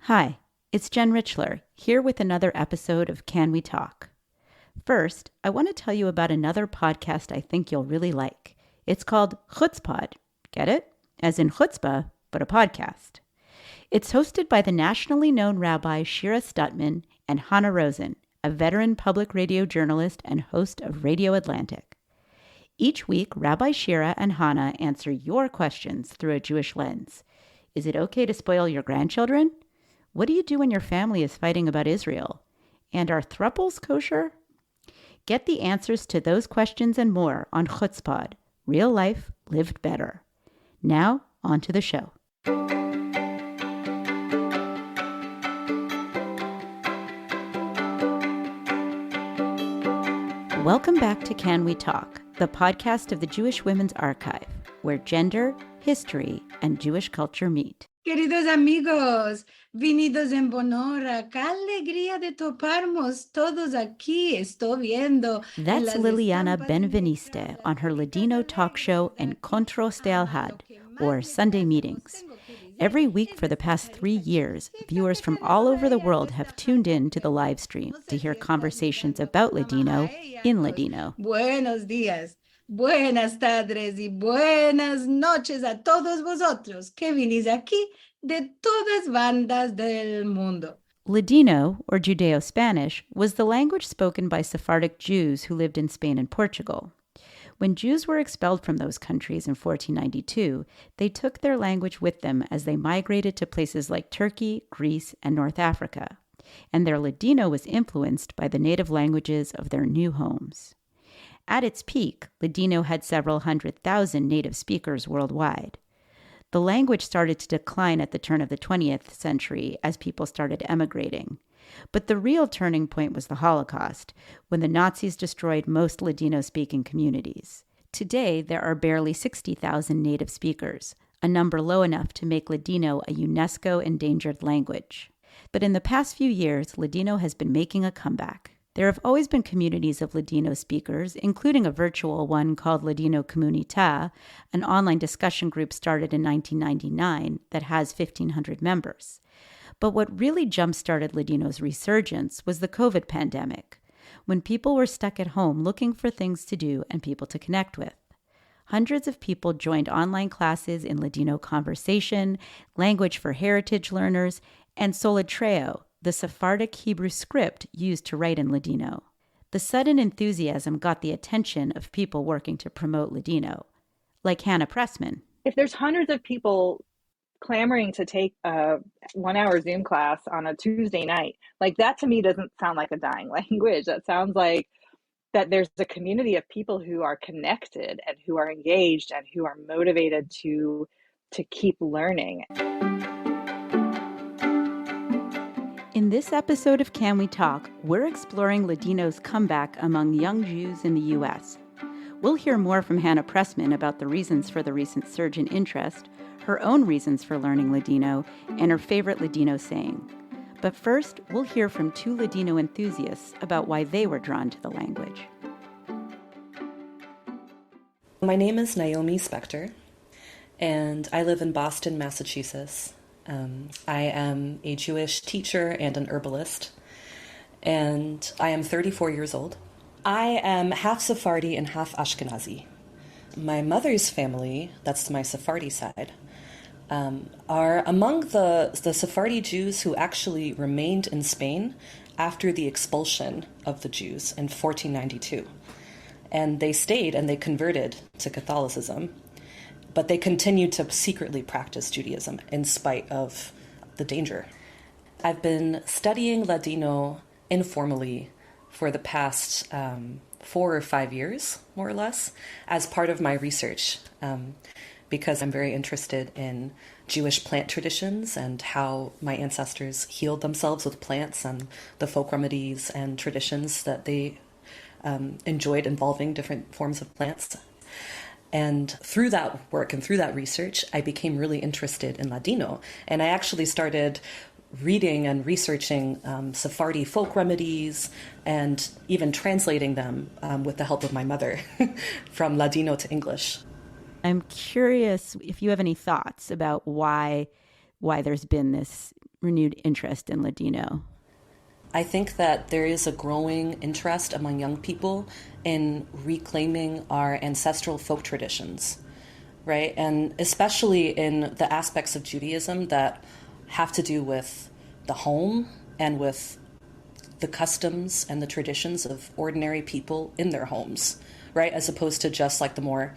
Hi, it's Jen Richler, here with another episode of Can We Talk? First, I want to tell you about another podcast I think you'll really like. It's called Chutzpod. Get it? As in chutzpah, but a podcast. It's hosted by the nationally known Rabbi Shira Stutman and Hannah Rosen, a veteran public radio journalist and host of Radio Atlantic. Each week, Rabbi Shira and Hannah answer your questions through a Jewish lens. Is it okay to spoil your grandchildren? What do you do when your family is fighting about Israel? And are thruples kosher? Get the answers to those questions and more on Chutzpod, Real Life Lived Better. Now, on to the show. Welcome back to Can We Talk, the podcast of the Jewish Women's Archive, where gender, history, and Jewish culture meet. Queridos amigos, venidos en bonhora, qué alegría de toparmos todos aquí. Estoy viendo. That's Liliana Benveniste on her Ladino talk show Encontros de Alhad, or Sunday Meetings. Every week for the past 3 years, viewers from all over the world have tuned in to the live stream to hear conversations about Ladino in Ladino. Buenos días. Buenas tardes y buenas noches a todos vosotros que vinís aquí de todas bandas del mundo. Ladino, or Judeo-Spanish, was the language spoken by Sephardic Jews who lived in Spain and Portugal. When Jews were expelled from those countries in 1492, they took their language with them as they migrated to places like Turkey, Greece, and North Africa, and their Ladino was influenced by the native languages of their new homes. At its peak, Ladino had several 100,000 native speakers worldwide. The language started to decline at the turn of the 20th century as people started emigrating. But the real turning point was the Holocaust, when the Nazis destroyed most Ladino-speaking communities. Today, there are barely 60,000 native speakers, a number low enough to make Ladino a UNESCO endangered language. But in the past few years, Ladino has been making a comeback. There have always been communities of Ladino speakers, including a virtual one called Ladino Comunità, an online discussion group started in 1999 that has 1,500 members. But what really jump-started Ladino's resurgence was the COVID pandemic, when people were stuck at home looking for things to do and people to connect with. Hundreds of people joined online classes in Ladino conversation, language for heritage learners, and Solitreo, the Sephardic Hebrew script used to write in Ladino. The sudden enthusiasm got the attention of people working to promote Ladino, like Hannah Pressman. If there's hundreds of people clamoring to take a 1-hour Zoom class on a Tuesday night, like that to me doesn't sound like a dying language. That sounds like that there's a community of people who are connected and who are engaged and who are motivated to keep learning. In this episode of Can We Talk, we're exploring Ladino's comeback among young Jews in the U.S. We'll hear more from Hannah Pressman about the reasons for the recent surge in interest, her own reasons for learning Ladino, and her favorite Ladino saying. But first, we'll hear from 2 Ladino enthusiasts about why they were drawn to the language. My name is Naomi Spector, and I live in Boston, Massachusetts. I am a Jewish teacher and an herbalist, and I am 34 years old. I am half Sephardi and half Ashkenazi. My mother's family, that's my Sephardi side, are among the Sephardi Jews who actually remained in Spain after the expulsion of the Jews in 1492. And they stayed and they converted to Catholicism. But they continued to secretly practice Judaism in spite of the danger. I've been studying Ladino informally for the past 4 or 5 years, more or less, as part of my research, because I'm very interested in Jewish plant traditions and how my ancestors healed themselves with plants and the folk remedies and traditions that they enjoyed involving different forms of plants. And through that work and through that research, I became really interested in Ladino. And I actually started reading and researching Sephardi folk remedies and even translating them with the help of my mother from Ladino to English. I'm curious if you have any thoughts about why there's been this renewed interest in Ladino? I think that there is a growing interest among young people in reclaiming our ancestral folk traditions, right? And especially in the aspects of Judaism that have to do with the home and with the customs and the traditions of ordinary people in their homes, right? As opposed to just like the more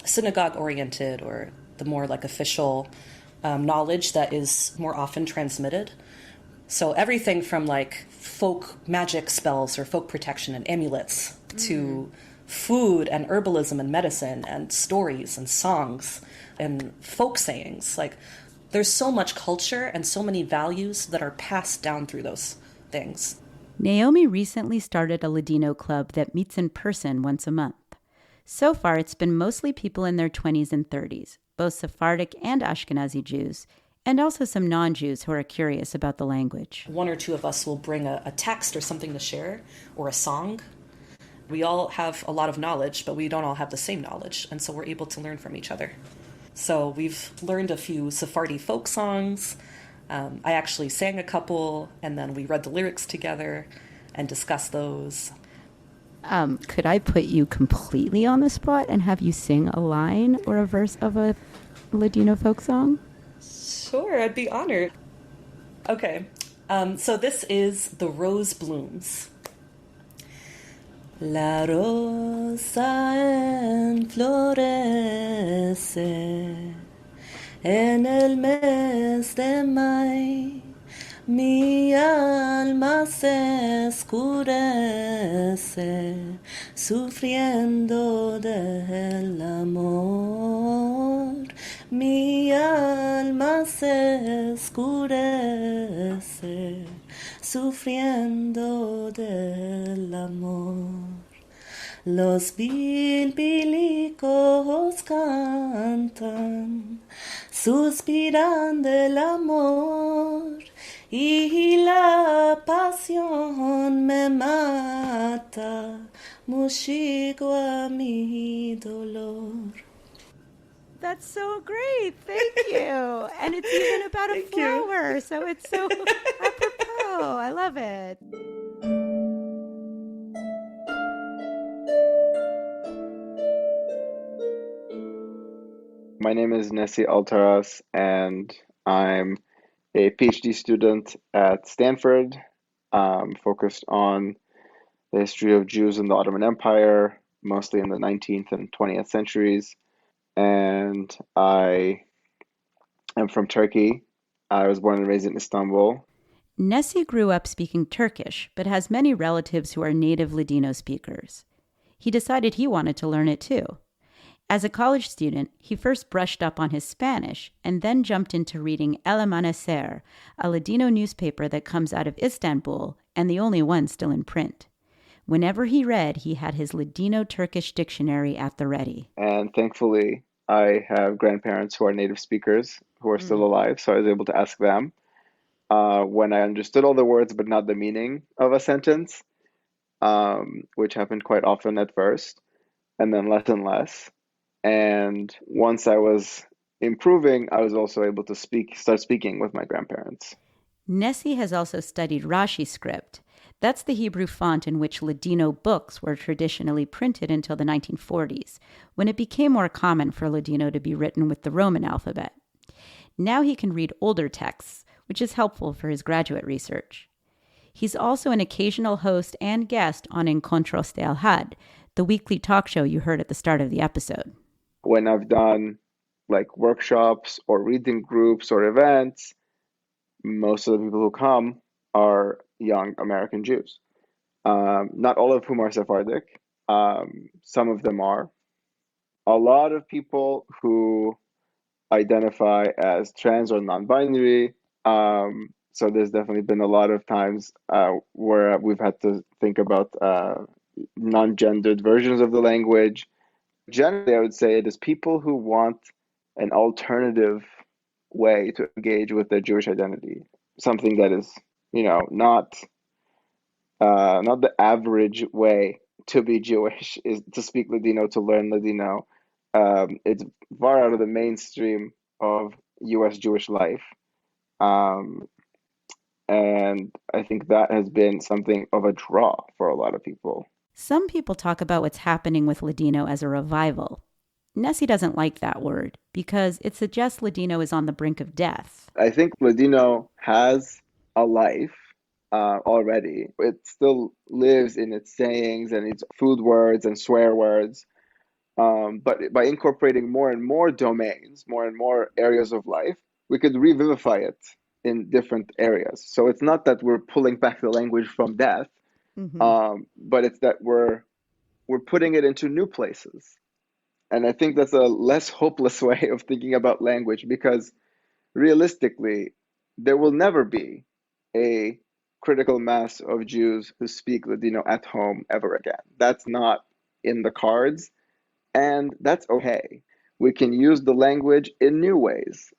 synagogue oriented or the more like official knowledge that is more often transmitted. So everything from like folk magic spells or folk protection and amulets to food and herbalism and medicine and stories and songs and folk sayings. Like there's so much culture and so many values that are passed down through those things. Naomi recently started a Ladino club that meets in person once a month. So far, it's been mostly people in their 20s and 30s, both Sephardic and Ashkenazi Jews, and also some non-Jews who are curious about the language. One or two of us will bring a text or something to share, or a song. We all have a lot of knowledge, but we don't all have the same knowledge, and so we're able to learn from each other. So we've learned a few Sephardi folk songs. I actually sang a couple, and then we read the lyrics together and discussed those. Could I put you completely on the spot and have you sing a line or a verse of a Ladino folk song? Sure, I'd be honored. Okay, so this is The Rose Blooms. La rosa enflorece en el mes de mayo. Mi alma se oscurece, sufriendo del amor. Mi alma se oscurece, sufriendo del amor. Los bilbilicos cantan, suspiran del amor, y la pasión me mata, mushigo a mi dolor. That's so great. Thank you. And it's even about a flower, so it's so apropos. I love it. My name is Nesi Altaras, and I'm a PhD student at Stanford, focused on the history of Jews in the Ottoman Empire, mostly in the 19th and 20th centuries. And I am from Turkey. I was born and raised in Istanbul. Nesi grew up speaking Turkish, but has many relatives who are native Ladino speakers. He decided he wanted to learn it too. As a college student, he first brushed up on his Spanish and then jumped into reading El Amanecer, a Ladino newspaper that comes out of Istanbul and the only one still in print. Whenever he read, he had his Ladino-Turkish dictionary at the ready. And thankfully, I have grandparents who are native speakers who are still alive, so I was able to ask them when I understood all the words but not the meaning of a sentence, which happened quite often at first, and then less and less. And once I was improving, I was also able to start speaking with my grandparents. Nesi has also studied Rashi script. That's the Hebrew font in which Ladino books were traditionally printed until the 1940s, when it became more common for Ladino to be written with the Roman alphabet. Now he can read older texts, which is helpful for his graduate research. He's also an occasional host and guest on Encontros de Alhad, the weekly talk show you heard at the start of the episode. When I've done like workshops or reading groups or events, most of the people who come are young American Jews. Not all of whom are Sephardic. Some of them are. A lot of people who identify as trans or non-binary. So there's definitely been a lot of times where we've had to think about non-gendered versions of the language. Generally, I would say it is people who want an alternative way to engage with their Jewish identity, something that is, not the average way to be Jewish is to speak Ladino, to learn Ladino. It's far out of the mainstream of U.S. Jewish life. Um, and I think that has been something of a draw for a lot of people. Some people talk about what's happening with Ladino as a revival. Nesi doesn't like that word because it suggests Ladino is on the brink of death. I think Ladino has a life already. It still lives in its sayings and its food words and swear words. But by incorporating more and more domains, more and more areas of life, we could revivify it in different areas. So it's not that we're pulling back the language from death, but it's that we're putting it into new places. And I think that's a less hopeless way of thinking about language because realistically, there will never be a critical mass of Jews who speak Ladino at home ever again. That's not in the cards, and that's okay. We can use the language in new ways.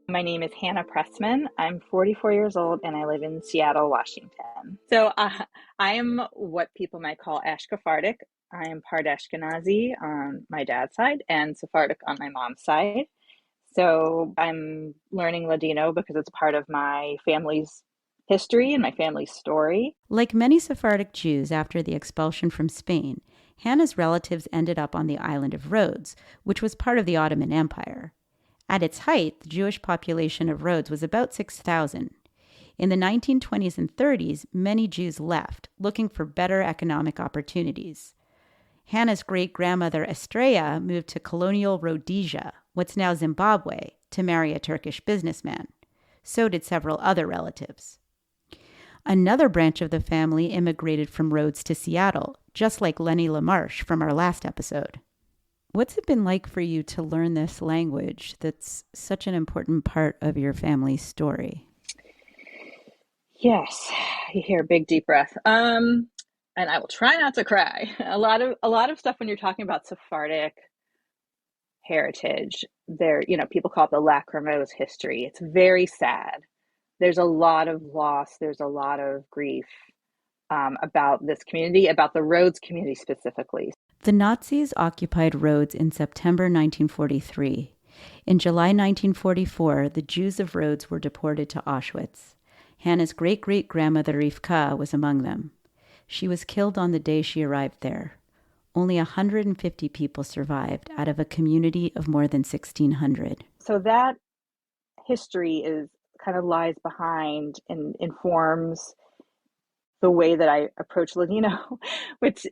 My name is Hannah Pressman. I'm 44 years old and I live in Seattle, Washington. So I am what people might call Ashkephardic. I am part Ashkenazi on my dad's side and Sephardic on my mom's side. So I'm learning Ladino because it's part of my family's history and my family's story. Like many Sephardic Jews after the expulsion from Spain, Hannah's relatives ended up on the island of Rhodes, which was part of the Ottoman Empire. At its height, the Jewish population of Rhodes was about 6,000. In the 1920s and 30s, many Jews left, looking for better economic opportunities. Hannah's great-grandmother Estrella moved to colonial Rhodesia, what's now Zimbabwe, to marry a Turkish businessman. So did several other relatives. Another branch of the family immigrated from Rhodes to Seattle, just like Lenny LaMarche from our last episode. What's it been like for you to learn this language that's such an important part of your family's story? Yes, you hear a big deep breath. And I will try not to cry. A lot of stuff when you're talking about Sephardic heritage, people call it the lachrymose history. It's very sad. There's a lot of loss. There's a lot of grief about this community, about the Rhodes community specifically. The Nazis occupied Rhodes in September 1943. In July 1944, the Jews of Rhodes were deported to Auschwitz. Hannah's great-great-grandmother Rivka was among them. She was killed on the day she arrived there. Only 150 people survived out of a community of more than 1,600. So that history kind of lies behind and informs the way that I approach Ladino, which,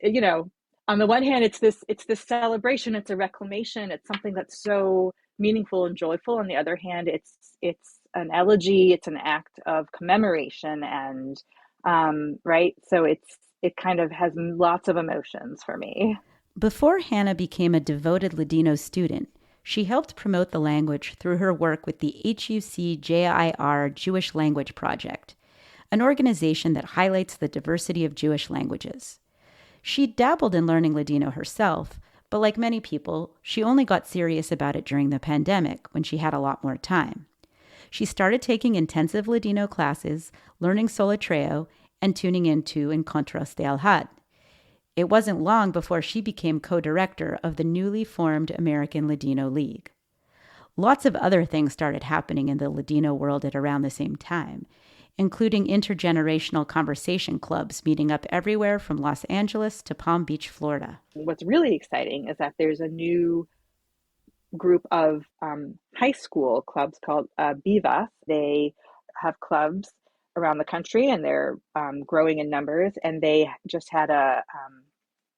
on the one hand, it's this celebration, it's a reclamation, it's something that's so meaningful and joyful. On the other hand, it's an elegy, it's an act of commemoration, and right. So it kind of has lots of emotions for me. Before Hannah became a devoted Ladino student, she helped promote the language through her work with the HUC-JIR Jewish Language Project, an organization that highlights the diversity of Jewish languages. She dabbled in learning Ladino herself, but like many people, she only got serious about it during the pandemic when she had a lot more time. She started taking intensive Ladino classes, learning Solatreo, and tuning into Encontros de Al-Had. It wasn't long before she became co-director of the newly formed American Ladino League. Lots of other things started happening in the Ladino world at around the same time, including intergenerational conversation clubs meeting up everywhere from Los Angeles to Palm Beach, Florida. What's really exciting is that there's a new group of high school clubs called Bivas. They have clubs around the country and they're growing in numbers, and they just had a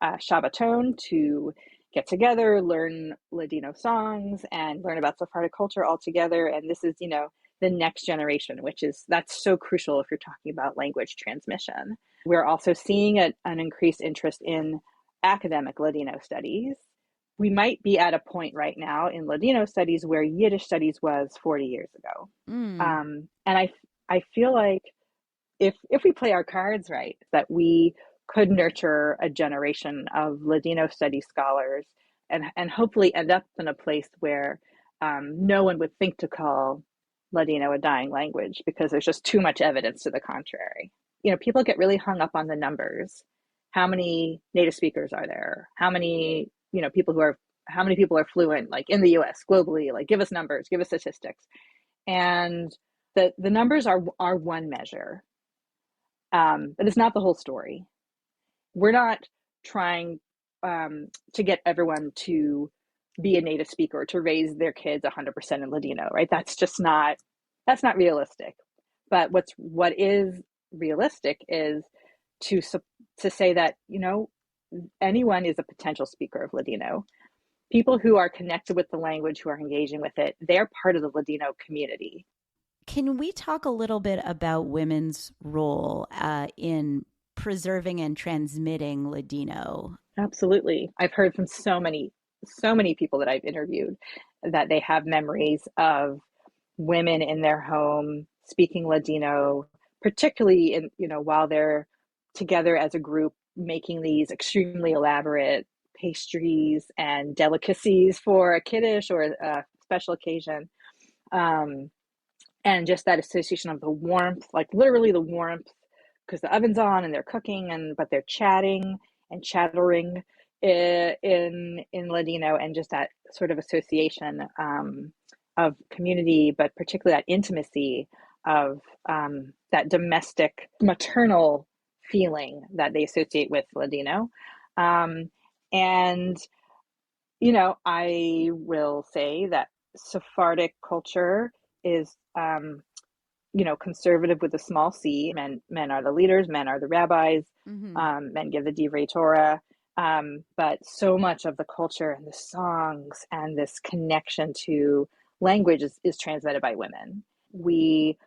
Shabbaton to get together, learn Ladino songs, and learn about Sephardic culture all together. And this is, the next generation, that's so crucial if you're talking about language transmission. We're also seeing an increased interest in academic Ladino studies. We might be at a point right now in Ladino studies where Yiddish studies was 40 years ago. And I feel like if we play our cards right, that we could nurture a generation of Ladino studies scholars and hopefully end up in a place where no one would think to call Ladino a dying language because there's just too much evidence to the contrary. People get really hung up on the numbers How many native speakers are there? How many, how many people are fluent, like in the US, globally? Like, give us numbers, give us statistics. And the numbers are one measure, but it's not the whole story. We're not trying to get everyone to be a native speaker or to raise their kids 100% in Ladino, right? That's not realistic. But what is realistic is to say that, anyone is a potential speaker of Ladino. People who are connected with the language, who are engaging with it, they're part of the Ladino community. Can we talk a little bit about women's role in preserving and transmitting Ladino? Absolutely. I've heard from so many people that I've interviewed that they have memories of women in their home speaking Ladino, particularly while they're together as a group making these extremely elaborate pastries and delicacies for a kiddush or a special occasion. And just that association of the warmth, like literally the warmth, because the oven's on and they're cooking, but they're chatting and chattering in Ladino, and just that sort of association of community, but particularly that intimacy of that domestic maternal feeling that they associate with Ladino. And I will say that Sephardic culture is conservative with a small c. Men are the leaders, men are the rabbis, men give the divrei Torah. But so much of the culture and the songs and this connection to language is transmitted by women. We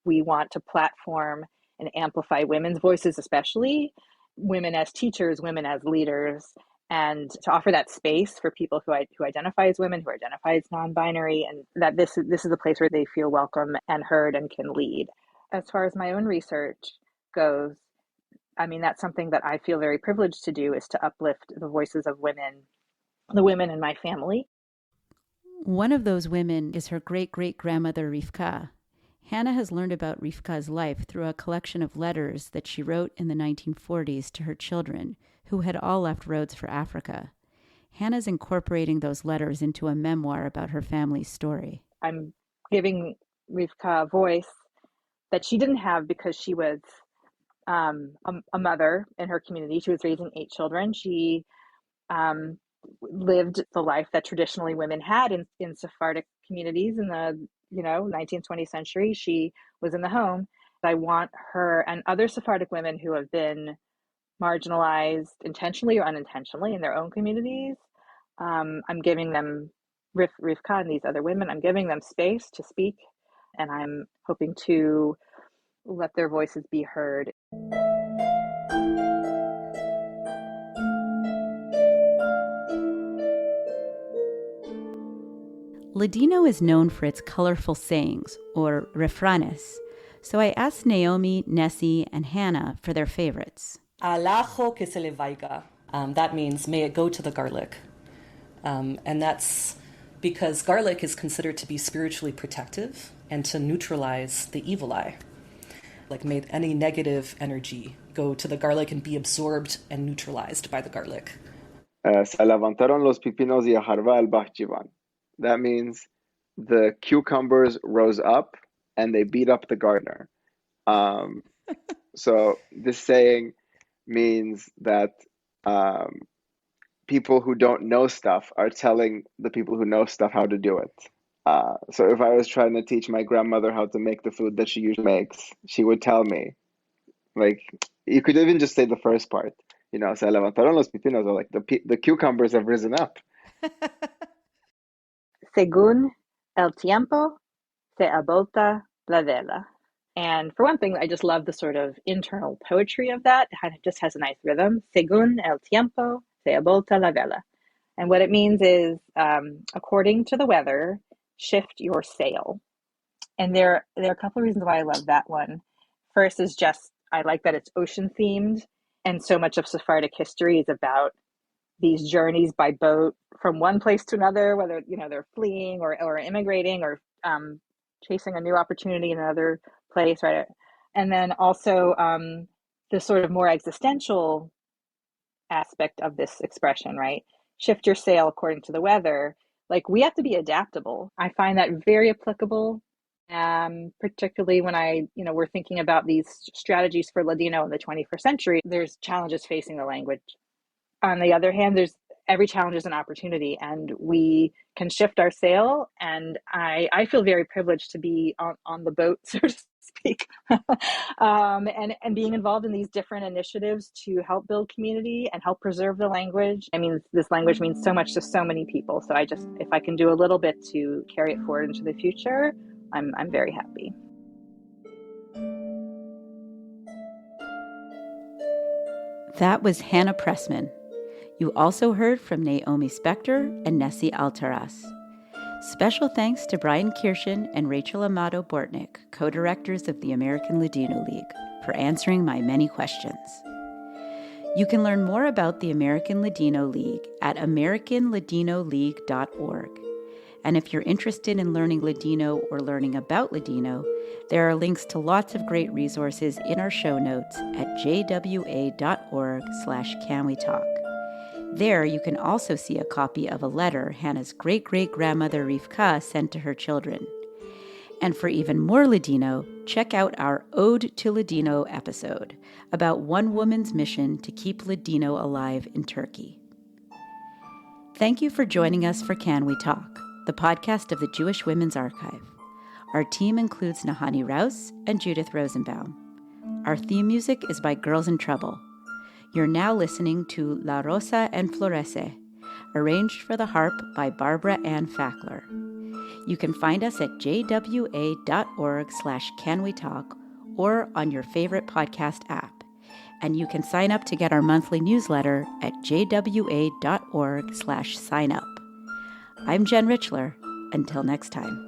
want to platform and amplify women's voices, especially women as teachers, women as leaders, and to offer that space for people who identify as women, who identify as non-binary, and that this is a place where they feel welcome and heard and can lead. As far as my own research goes, I mean, that's something that I feel very privileged to do, is to uplift the voices of women, the women in my family. One of those women is her great-great-grandmother, Rivka. Hannah has learned about Rivka's life through a collection of letters that she wrote in the 1940s to her children, who had all left Rhodes for Africa. Hannah's incorporating those letters into a memoir about her family's story. I'm giving Rivka a voice that she didn't have because she was a mother in her community. She was raising 8 children. She lived the life that traditionally women had in Sephardic communities in the 19th, 20th century. She was in the home. I want her and other Sephardic women who have been marginalized intentionally or unintentionally in their own communities. I'm giving them, Rivka and these other women, I'm giving them space to speak, and I'm hoping to let their voices be heard. Ladino is known for its colorful sayings, or refranes, so I asked Naomi, Nesi, and Hannah for their favorites. Al ajo que se le vaya. That means, may it go to the garlic. And that's because garlic is considered to be spiritually protective and to neutralize the evil eye. Like, may any negative energy go to the garlic and be absorbed and neutralized by the garlic. Se levantaron los pepinos y aharva el bahchivan. That means the cucumbers rose up and they beat up the gardener. So this saying means that people who don't know stuff are telling the people who know stuff how to do it. So if I was trying to teach my grandmother how to make the food that she usually makes, she would tell me, like, you could even just say the first part, se levantaron los pepinos, or like the cucumbers have risen up. Segun el tiempo, se abolta la vela. And for one thing, I just love the sort of internal poetry of that. It just has a nice rhythm. Segun el tiempo, se abolta la vela. And what it means is, according to the weather, shift your sail. And there are a couple of reasons why I love that one. First is just, I like that it's ocean themed. And so much of Sephardic history is about these journeys by boat from one place to another, whether they're fleeing or immigrating or chasing a new opportunity in another place, right? And then also the sort of more existential aspect of this expression, right? Shift your sail according to the weather. Like, we have to be adaptable. I find that very applicable, particularly when we're thinking about these strategies for Ladino in the 21st century. There's challenges facing the language. On the other hand, every challenge is an opportunity, and we can shift our sail. And I feel very privileged to be on the boat, so to speak, and being involved in these different initiatives to help build community and help preserve the language. I mean, this language means so much to so many people. So if I can do a little bit to carry it forward into the future, I'm very happy. That was Hannah Pressman. You also heard from Naomi Spector and Nesi Altaras. Special thanks to Brian Kirshen and Rachel Amato Bortnick, co-directors of the American Ladino League, for answering my many questions. You can learn more about the American Ladino League at americanladinoleague.org. And if you're interested in learning Ladino or learning about Ladino, there are links to lots of great resources in our show notes at jwa.org/canwetalk. There, you can also see a copy of a letter Hannah's great-great-grandmother Rivka sent to her children. And for even more Ladino, check out our Ode to Ladino episode about one woman's mission to keep Ladino alive in Turkey. Thank you for joining us for Can We Talk, the podcast of the Jewish Women's Archive. Our team includes Nahani Rouse and Judith Rosenbaum. Our theme music is by Girls in Trouble. You're now listening to La Rosa en Florece, arranged for the harp by Barbara Ann Fackler. You can find us at jwa.org/canwetalk or on your favorite podcast app. And you can sign up to get our monthly newsletter at jwa.org/signup. I'm Jen Richler. Until next time.